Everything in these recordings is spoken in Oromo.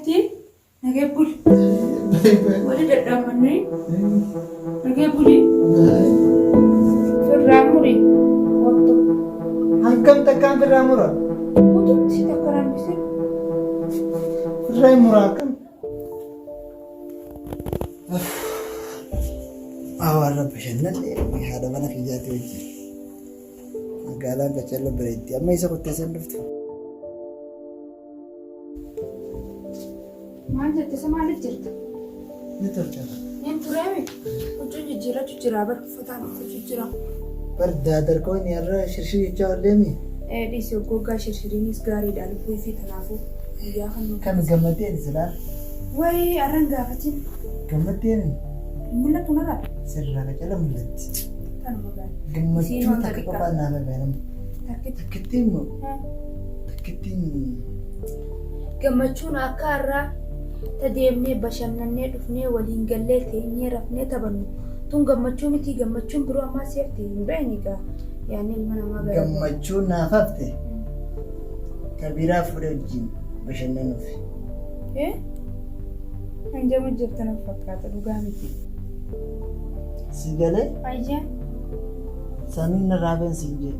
Ati nagee buli. Wali dadhaabannee nagee buli. Firraa muri. Hangam takkaan firraa mura? Ututti takka raambise. Firraa muraa kam? Awwaarra bashannanee haadha mana kiyyaatti wajjin. Magaalaan Bacallee bareetti. Amma isa qotteessan dhuftu. Maal jette isa maaliif jirta? Ni tolcha. Ni tureemi. Huccuu jijjiiratu jira bara uffataan huccuu jira. Bar daadarkoon irra shirshii jechaa walleemi. Dhiisii goggaa shirshiriinis gaariidha lubbuu fi kanaafuu guyyaa kan nuti. Kan gammaddeen silaa. Wayii arran gaafatiin. Gammaddeen. Mul'atu narraa. Sirraa Bacallee mul'atti. Kanuma gaari. Gammachuu takka qofaan naama gaaramu. Takkittiin moo? Takkittiin. Gammachuun akka har'aa tadeemnee bashannannee dhufnee waliin gallee teenyee rafnee taphannu tun gammachuu miti gammachuun biroo ammaa seerti hin beekni egaa yaani ilma namaa gara. Gammachuun naaf hafte kabiraa fuudhee wajjin bashannanuuf. Hanjamu jirtan fakkaata dhugaa miti. Si galee? Ayyee. Sanii narraa beensiin jee.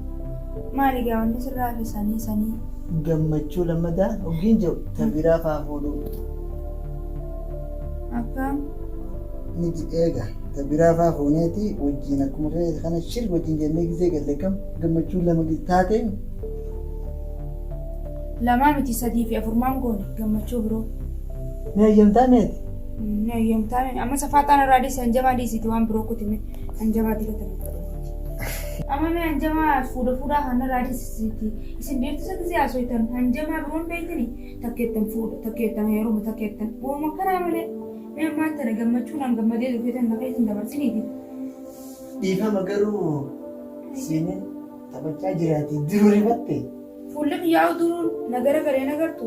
Maali gaawwanni sirraa fi sanii. Gammachuu lammadaa ogiin jiru kabiraa fa'aa fuudhuu. Akkam? Ni eega kabiraa fa'aa fuuneeti wajjin akkuma kana shir wajjin jennee gisee galle kam gammachuu lama taatee. Lamaa miti sadii fi afurmaan goone gammachuu biroo. Ni eeyyamtaa meeti? Ni eeyyamtaa meeti amma safaataan irraa dhiisi hanjamaa dhiisiiti waan biroo kutime hanjamaa dibatanii fudhatu. Amma mee hanjamaa fuudhaa kana irraa dhiisiiti isin beektisa gisee haasoftan hanjamaa biroon beektanii takkeettan fuudha takkeettan heeruma takkeettan uuma kanaa malee mee ammaan tana gammachuun an gammadee dhufeetan nafa isin dabarsiniiti. Dhiifama garuu siiniin taphachaa jiraati duruu rifatte. Fuulli kiyyaa'u duruun nagara galee nagartu.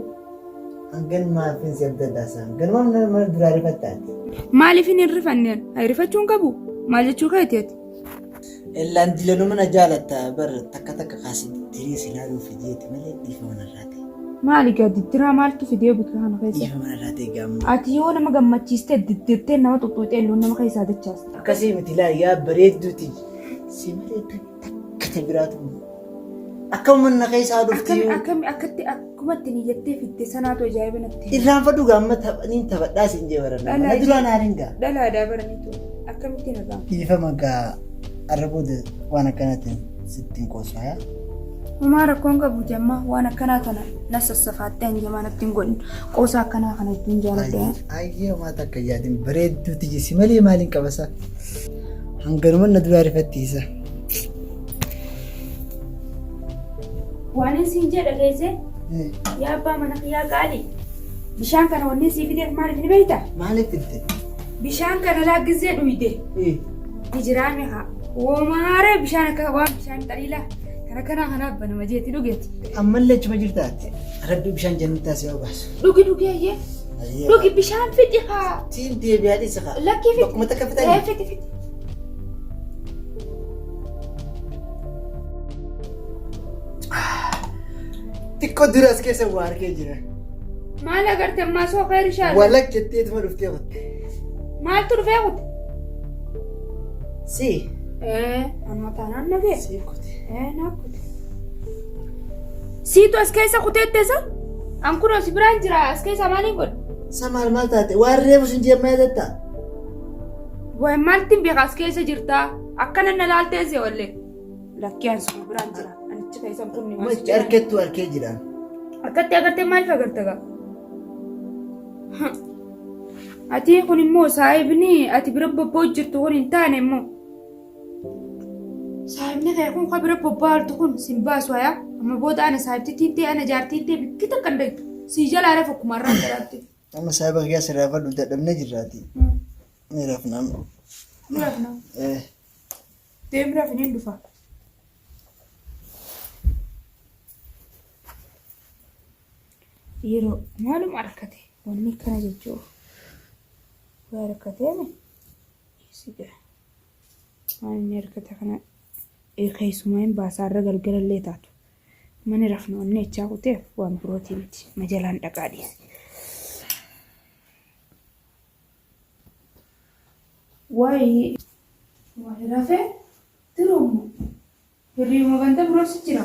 Hangan maafiin si abda daasaan ganumaan nama duraa rifattaati. Maaliif hin rifanneen? Rifachuun qabu maal jechuu keeteeti? Illaan dilanuu mana jaalatta bar takka kaasee dirii silaaluu fideeti malee dhiifama narraa ta'e. Maali gaa diddiraa maaltu fidee bika kana keessa? Dhiifama narraa ta'e gaamma. Ati yoo nama gammachiistee diddirtee nama xuxuuxee illoon nama keessaa dachaasta. Akkasii miti laal yaa bareedduuti. Si malee takka biraatu. Akkuma na keessaa dhufti. Akkatti akkumatti ni jettee fitte sanaatu ajaa'iba natti. Irraan fadhu gaamma taphaniin taphadhaa siin jee baranna. Mana duraan haariin gaa. Dhalaadaa baraniitu akkamitti nagaa. Dhiifama gaa arraboota waan akkanaatiin sittiin qoosfaya. Homaa rakkoon qabu jammaa waan akkanaa kana na sassafaattee hanjamaa natti hin godhin qoosaa akkanaa kana ittiin jaaladha. Ayyee homaa takka yaadin bareedduuti jisi malee maaliin qabasa. Hanganuma na duraa rifattiisa. Waan isin jedha geesse yaa abbaa mana yaa qaali bishaan kana wanni sii fideef maaliif ni beektaa? Maaliif fidde? Bishaan kana laaggizee dhuyde. Dijiraame haa woomaaree bishaan akka waan bishaan xaliilaa kana kanaaf banama jeetti dhugeeti. Ammallee chuma jirtaati. Rabbi bishaan jannataa si obaasu. Dhugi ayyee. Dhugi bishaan fidi haa. Siin deebi'aa dhiisa haa. Lakkii fidi. Bakkuma takka fitanii. Fidi. Xiqqoo duras keessa waa argee jira. Maal agarte ammaa soo khayri shaala? Walak jetteetuma dhuftee kutte. Maaltu dhufee kutte? Si. Amma taanaan nagee. Si kutte. Naa kutte. Siitu as keessa kuteetteessa? An kunoo si biraan jira as keessa maaliin godhu? Maal taate waan reefu sin deemaa jettaa? Wayi maaltiin beeka as keessa jirtaa? Akkana na laalteesse wallee. Lakkii an sun biraan jira. Anichi keessan kunni maal jira? Harkettuu harkee jiraan. Akkatti agartee maaliif agarte gaa? Ati kun immoo saayibni ati bira bobboo jirtu kun hin taane immoo. Saayibni kee kun kan bira bobbaaltu kun sin baasu hayaa. Amma booda ana saayibtittiin ta'e ana jaartiin ta'e bikkita kan daytu. Si jalaa reefu akkuma irraan jiraatti. Amma saayiba kiyyaa sirraa fadhu dadhabnee jirraati. Ni rafnaan. Ni rafnaan. Deemni rafneen dhufa. Yeroo maaluma harkate wanni kana jechuun waa harkateemi siga waan inni harkate kana keessumaa hin baasaarra galgalallee taatu mani rafnu wanni jechaa kuteef waan birootii miti majalaan dhaqaa dhiyeesse. Waa'ee rafee tiroomu hirriibuma ganda biroos jira.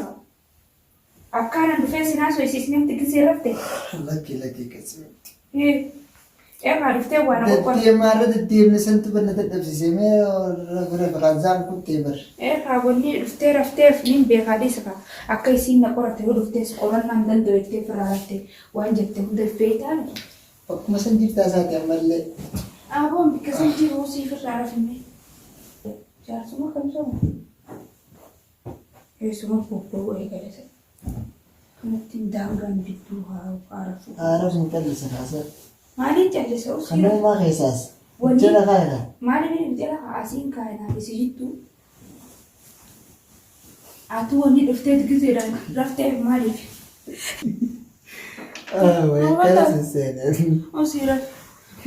Akkaanan dhufee sinaa so'isiisneef xiqqisee rafte. Lakki akkasumatti. Eegaa dhuftee waan qoqqoodde. Deddeemaa deddeemne santu banna dadhabsiisee mee rafa kansaan kuttee bar. Eegaa wanni dhuftee rafteef niin beekaa dhiisa akka isiin na qorate yoo dhuftees qorannaan danda'u jettee firaa raftee waan jette hunda feetaan. Akkuma san jirtaa isaati ammallee. Aboon bikka san jiru siif irraa rafime. Jaarsuma kam sooma? Eessuma bobba'uu eegalese. Kanatti daangaan jidduu haarafu. Haarafuun callisa kaasa. Maaliin callisa usii? Kanuma keessaas. Jala kaayina. Maaliin jala kaasiin kaayina isi jidduu? Atu wanni dhuftee gizeedhaan rafteef maaliif? Kana sisseene. Osiira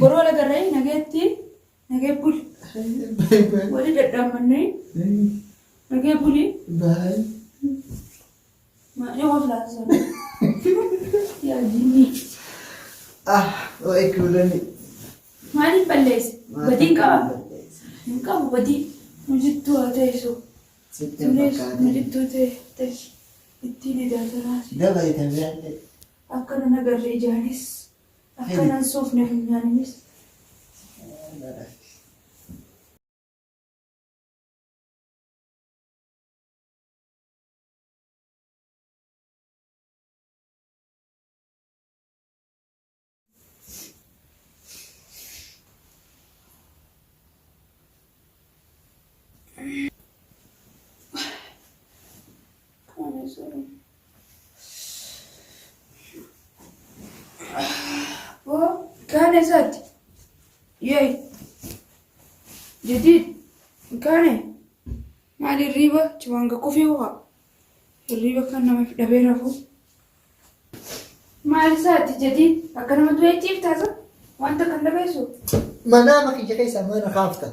boroo lagarree nageetti nagee buli. Wali dadhaamannee nagee buli. Baay. Maali waan laasana? Yaa jinni. Eeguudhani. Maaliin balleesse? Badii qaba? Hin qabu badii. Mujittuu haa teessu. Sittiin fakkaate. Mujittuu ta'e ittiin idaatanaas. Dabalee tajaajila. Akkana nagarree ijaanis. Akkanaan soofne funyaaninis. كان زاد ياي جديد كان مع الريبة جوانك كوفي وها الريبة كان ما في دبيرة فو مع الزاد جديد أكن ما دويتي بتاعه وأنت كان دبيسو منامك يجي كيسا ما نخافته.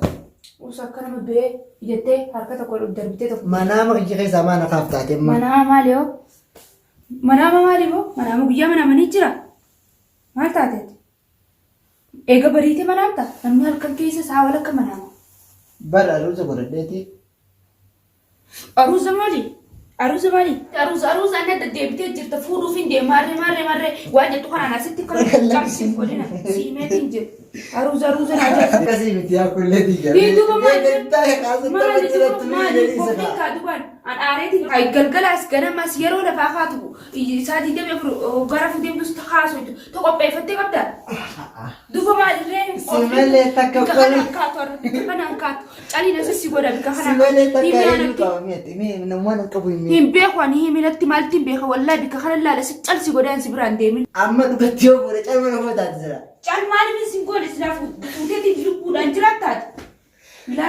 وسكن ما دوي يجتة حركة تقول دربتة منامك يجي كيسا ما نخافته تيم. منام ماليو منام ماليو منام بيا منام نيجرا ما تعتد إيجا بريتي منامتا نمني هالكن كيسة ساولا كمنام بر أروز بردتي. أروز أنا تدبيت جرت فورو فين دي مرة واجد تقول أنا ستي كل كم سيمبولينا سيمتين جر أروز أنا جر كسي بتيا كل دي جر. دي دوبا ما جر. أنا أريد هاي قلقل أسكنا ما سيرو لفاخاته يساعد يدم يفرو غرف يدم دستخاص تقول بيفتي قبضة دوبا ما أدري سيملة تكبر. أنا كات علي نفسي ولا بكهنا سيملة تكبر مي من وين كبوي مي. هم بيخواني هم من التمال بيخوا والله بكهنا لا لسه ألسي قدام سبران ديمين. أما تبتيو ولا تعمل ما تدري. جال مالي من سينقول إسلافو فوتي تجلو كودا انجلاتات لا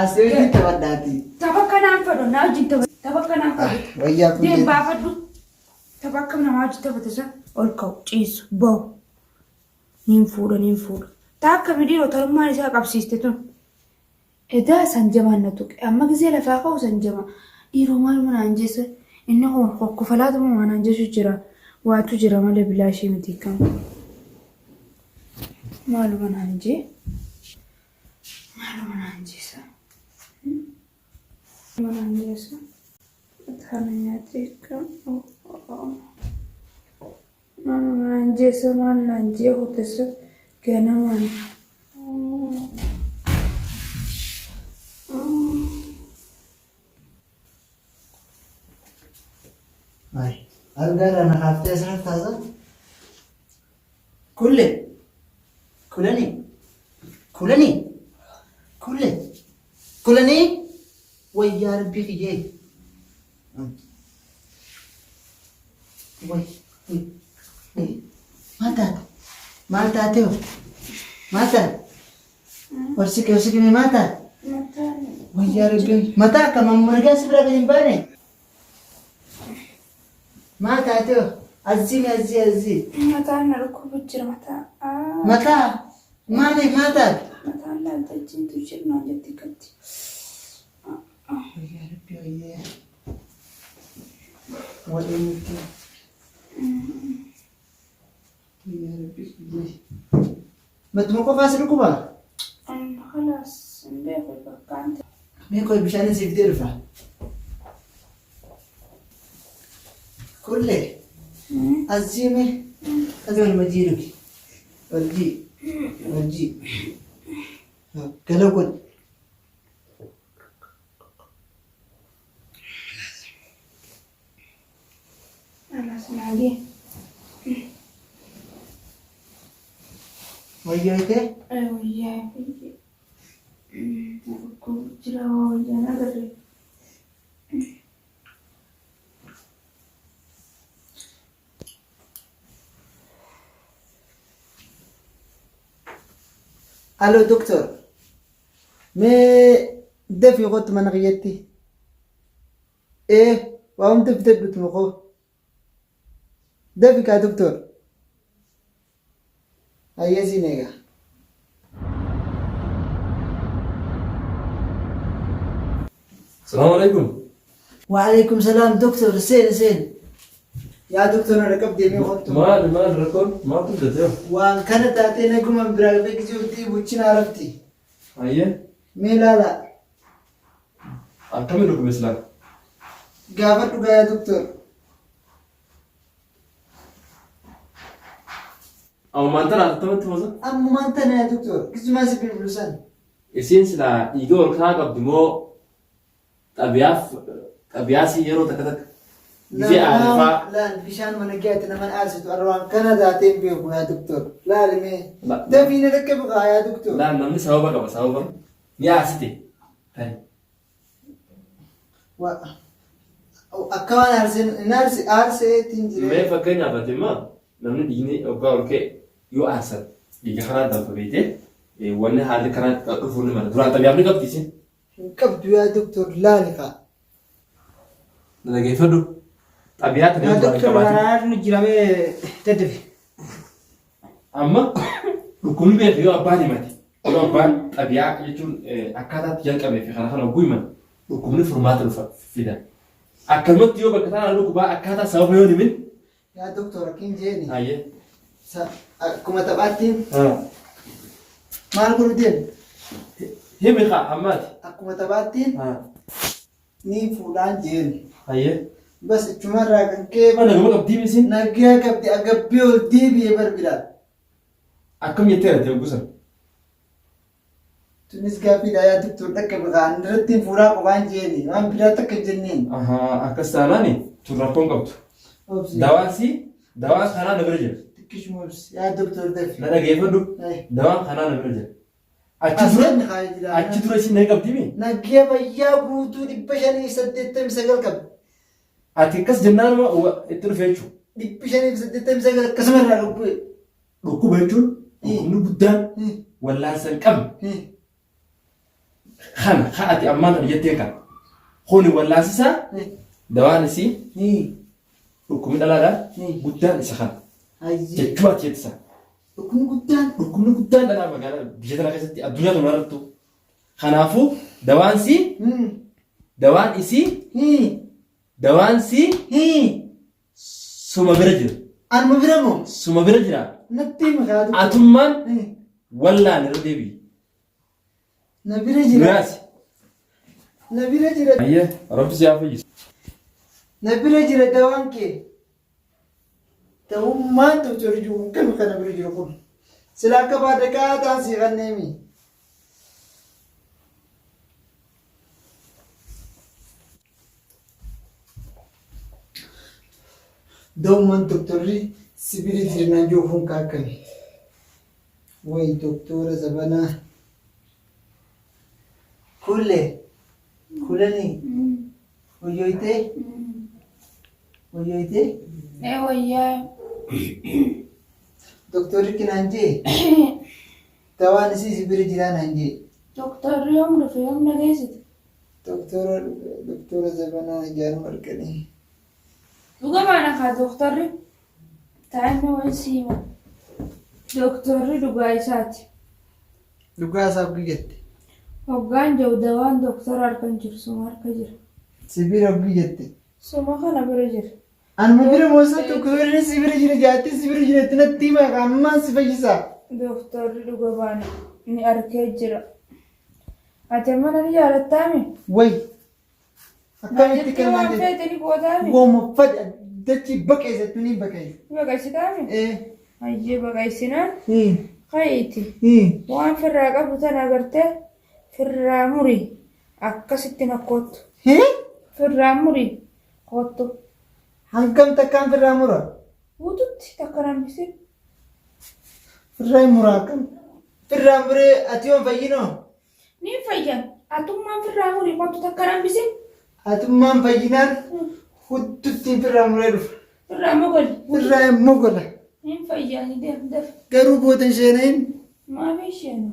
أسيرتي تبدأتي. تبقى نامفدو ناجي تبقى نامفدو. وياكم. دين بافدو تبقى من ناجي تبتسا أولكو تيس بو نيم فودا تاكا مديرو ترماني ساق أبسيستتو إذا سنجمان نتوك أما جزيلا فاقو سنجما إيرو مال من أنجيس إنه هو كفلات من أنجيس جرا واتو جرا مال بلاشي متيكم مالو من أنجي سا من أنجيس ثانياتيكم من أنجيس من أنجي هوتس كنا من هاي أقدر أنا خافت أسرع تازن كلني ويا ربي خيي وي ماتا تيو ماتا ورسك مي ماتا ويا ربي ماتا كمان مرجع سبرا بنباني ماتا تيو أزي متى نركب الجرة ماتا مالي ماتا متى لا تجين تجرنا جدي كتي يا ربي ويا وإنك يا ربي ما تمكوا فاسلكوا بقى خلاص Sembee koi bakkaante. Mee koi bishaan siif dhufa. Kulle. Asii mee. Asii wal majiiruki. Wajji. Gala kun. Alas lagi. Wayyaa itee. Wayyaa fi. Aku jira wayyaa nagarre. Aloo doktor. Mee dafii kottu mana kiyyatti. Waa humna fidadhutu maqoo. Dafii kaa doktor. Ayyeesiin egaa. السلام عليكم. وعليكم السلام دكتور سين. يا دكتور أنا ركبت يمين خطو. ما الركون ما بدأت يوم. وان كانت تعطينا قمة برافيك جودي وتشين عرفتي. أيه. لا. أكمل لكم إسلام. قابلتك يا دكتور. أو ما أنت رأيت مثلا؟ أما ما أنت يا دكتور كيف ما سبين بلسان؟ إسين سلا يجور كذا قدمو أبياسي يرو تكتك. لا بيشان من جات أنا من أرسل أروان كندا تيمبيو يا دكتور. لا لمي. ده فينا ركب يا دكتور. لا نمني سوابك أبغى سوابك. يا أسيتي. هاي. أكمان أرسل تنجري. ما فكرني أبغى ما نمني ديني أبغى أوكي يو أرسل. يجي خلاص ده فبيته. وانا هذا كان كفورنا مرة. درا تبي أبغى كم تيسين؟ كبد يا دكتور لا لقى. ده كيف هدو؟ أبيات يا دكتور أنا نجرا تدري. أما كل ما يو أباني ماتي. يو أبان أبيات يجون أكادات يلقى في خلاص أنا قوي من. وكمل فرمات في ده. أكلمت يو بكتان لو كبا أكادات سوف يوني من. يا دكتور كين جيني. أيه. كم تبعتين؟ ما نقول دين. هي مخا حماد. كم تبعتين؟ ني فلان جيني. أيه. بس تمرة كان كيف؟ ما نقول لك دي مسين. نجيا كبدي أجبيو دي بيبربلا. أكم يتيرة تيو بسم. تونس كابي دا يا دكتور تك بغان رتين فورا بغان جيني. ما بيلا تك جنين. أكستاناني ترابون كبت. دواء خنا نبرجل. تكش موس يا دكتور دفي. لا كيف هدو؟ دواء خنا نبرجل. أشتري شيء نيجاب دي مي. نجيا بيا بوتو دي بشاني سدتم سجل كب. أتيكس جنان ما هو التلفزيون. دي بشاني سدتم سجل كسمر ركوب. ركوب بيجون. ركوب بدان. ولا سنكم. خاتي أمان رجيتك. خوني ولا سا. دواء نسي. ركوب من الله بدان سخان. جتوات يتسا. ركوب بدان أنا بقول بيجي تلاقي ستي الدنيا تمررتو. خنافو دوان سي. دوان إسي. دوان سي. سوما برجل. أنا مبرمو. سوما برجل. نتي مخادو. أتومان. ولا نردبي. نبرجل. ناسي. نبرجل. أيه رب سيافي. نبرجل دوان كي. تهم ما تجرجو كم كان نبرجل كون. سلاك بعد كاتا سيغنيمي. دوما دكتوري سبيري جرنا جوفون كاكني وي دكتورة زبانا كلني ويويتي وياه دكتوري كنانجي تواني سبيري جرنا نانجي دكتور يوم رفي يوم نجيزت دكتورة زبانا جار مركني Duga mana ka doktorri? Taa'imni waysiima. Doktorri dhugaa isaati. Dhugaa isaaf guyyatti. Hoggaan jiru dawaan doktora harkan jiru suma harka jira. Sibiira guyyatti. Suma kana bira jira. Anuma bira moosa doktorri sibiira jira jaatti sibiira jiratti natti hima ammaan si fayyisa. Doktorri dhuga baana ni arkee jira. Ati mana ni jaalattaami? Way. Akkamitti Jettee kan waan malee? feetanii boodaami? Wooma fadha dachi baqeessatu ni baqeessa. Baqaysitaami? Hayyee baqaysinaan ka'iiti. Waan firraa qabu tana agartee firraa murii akkasitti nakkoottu. Firraa murii koottu. Hangam takkaan firraa mura? Guututti takka nambisin. Firraa muraa akkam? Firraa muree ati yoon fayyinoo? Ni fayyan. Atummaan firraa murii koottu takka nambisin. Atummaan fayyinaan huddutti firraa muree dhufa. Firraa mogoli. Firraa mogola. Ni fayyan deemdaf. Garuu booda isheeneen Maaf isheenu?